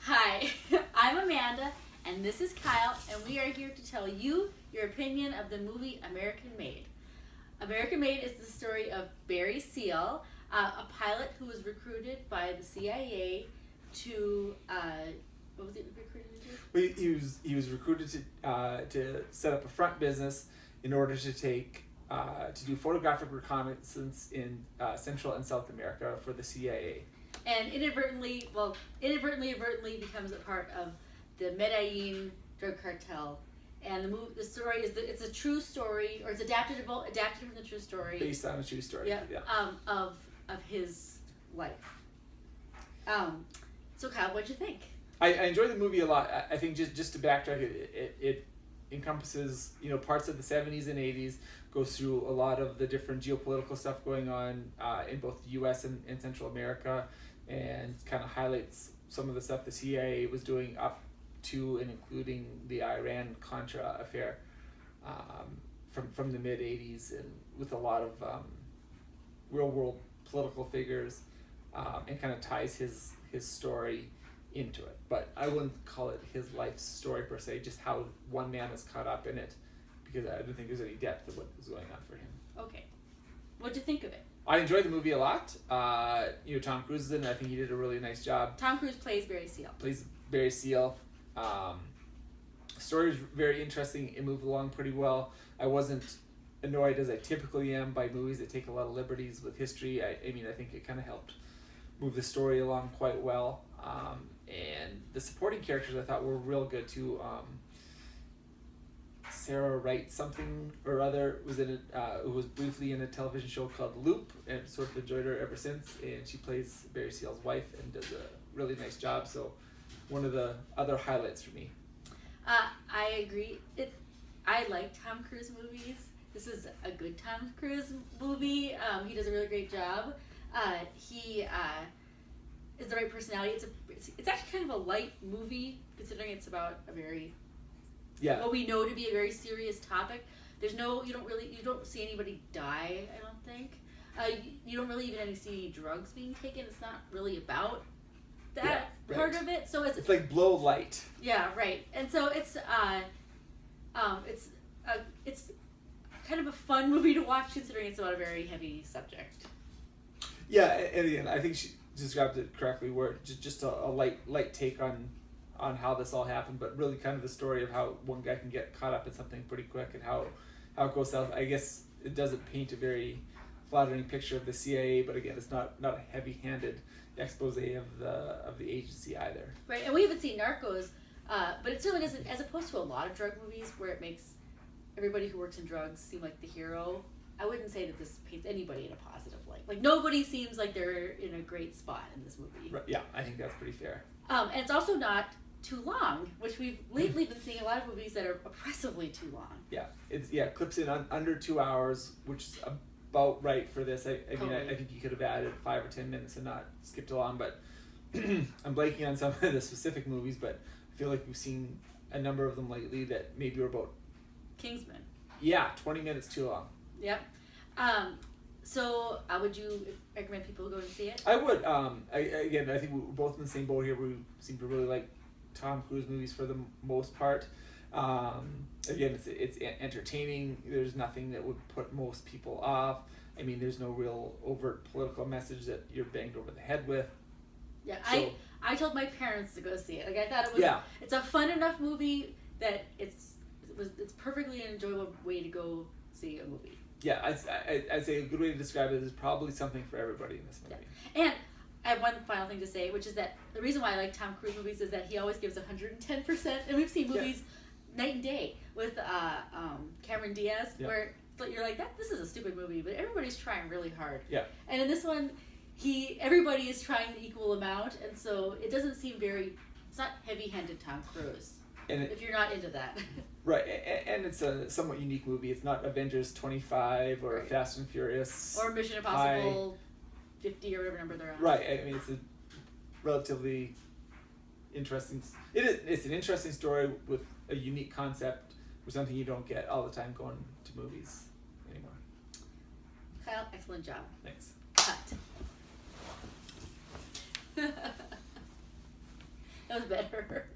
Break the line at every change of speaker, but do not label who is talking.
Hi, I'm Amanda, and this is Kyle, and we are here to tell you your opinion of the movie American Made. American Made is the story of Barry Seal, a pilot who was recruited by the CIA to, what was it recruited to do?
Well, he was recruited to set up a front business in order to do photographic reconnaissance in Central and South America for the CIA.
And inadvertently advertently becomes a part of the Medellin drug cartel. And the story is it's a true story, or it's adapted from the true story.
Based on a true story.
Yeah. Of his life. So Kyle, what'd you think?
I enjoyed the movie a lot. I think just to backtrack, it encompasses parts of the 70s and 80s, goes through a lot of the different geopolitical stuff going on in both the U.S. and Central America, and kind of highlights some of the stuff the CIA was doing up to and including the Iran-Contra affair from the mid-80s, and with a lot of real-world political figures, and kind of ties his story into it. But I wouldn't call it his life story per se, just how one man is caught up in it, because I don't think there's any depth of what was going on for him.
Okay. What'd you think of it?
I enjoyed the movie a lot. Tom Cruise is in it. I think he did a really nice job.
Tom Cruise plays Barry Seal.
Story was very interesting. It moved along pretty well. I wasn't annoyed, as I typically am, by movies that take a lot of liberties with history. I think it kind of helped move the story along quite well. And the supporting characters I thought were real good too. Sarah Wright something or other was in it, who was briefly in a television show called Loop, and sort of enjoyed her ever since. And she plays Barry Seal's wife and does a really nice job. So one of the other highlights for me.
I agree. I like Tom Cruise movies. This is a good Tom Cruise movie. He does a really great job. He is the right personality. It's actually kind of a light movie, considering it's about a very what we know to be a very serious topic. You don't see anybody die, I don't think. You don't really even see any drugs being taken. It's not really about that part of it. So it's
like blow light.
Yeah, right. And so it's kind of a fun movie to watch, considering it's about a very heavy subject.
Yeah, and again, I think she described it correctly, where just a light take on how this all happened, but really kind of the story of how one guy can get caught up in something pretty quick, and how it goes south. I guess it doesn't paint a very flattering picture of the CIA, but again, it's not a heavy-handed expose of the agency either.
Right, and we haven't seen Narcos, but it certainly doesn't, as opposed to a lot of drug movies where it makes everybody who works in drugs seem like the hero. I wouldn't say that this paints anybody in a positive light. Like, nobody seems like they're in a great spot in this movie.
Right, yeah, I think that's pretty fair.
And it's also not too long, which we've lately been seeing a lot of movies that are oppressively too long.
Yeah, it clips in under 2 hours, which is about right for this. I think you could have added 5 or 10 minutes and not skipped along, but I'm blanking on some of the specific movies, but I feel like we've seen a number of them lately that maybe were about
Kingsman.
Yeah, 20 minutes too long.
Yep. So would you recommend people go and see it?
I would. I think we're both in the same boat here. We seem to really like Tom Cruise movies for the most part. Again, it's entertaining. There's nothing that would put most people off. There's no real overt political message that you're banged over the head with.
Yeah, so, I told my parents to go see it. Like, I thought it was.
Yeah.
It's a fun enough movie that it's perfectly an enjoyable way to go see a movie.
Yeah, I'd say a good way to describe it is probably something for everybody in this movie.
Yeah. And I have one final thing to say, which is that the reason why I like Tom Cruise movies is that he always gives 110%. And we've seen movies night and day with Cameron Diaz, where you're like, this is a stupid movie, but everybody's trying really hard.
Yeah.
And in this one, everybody is trying the equal amount, and so it doesn't seem it's not heavy-handed Tom Cruise. If you're not into that.
Right, and it's a somewhat unique movie. It's not Avengers 25 or Fast and Furious.
Or Mission Impossible 50 or whatever number they're on.
Right, it's a relatively interesting... It's an interesting story with a unique concept, or something you don't get all the time going to movies anymore.
Kyle, excellent job.
Thanks.
Cut. That was better.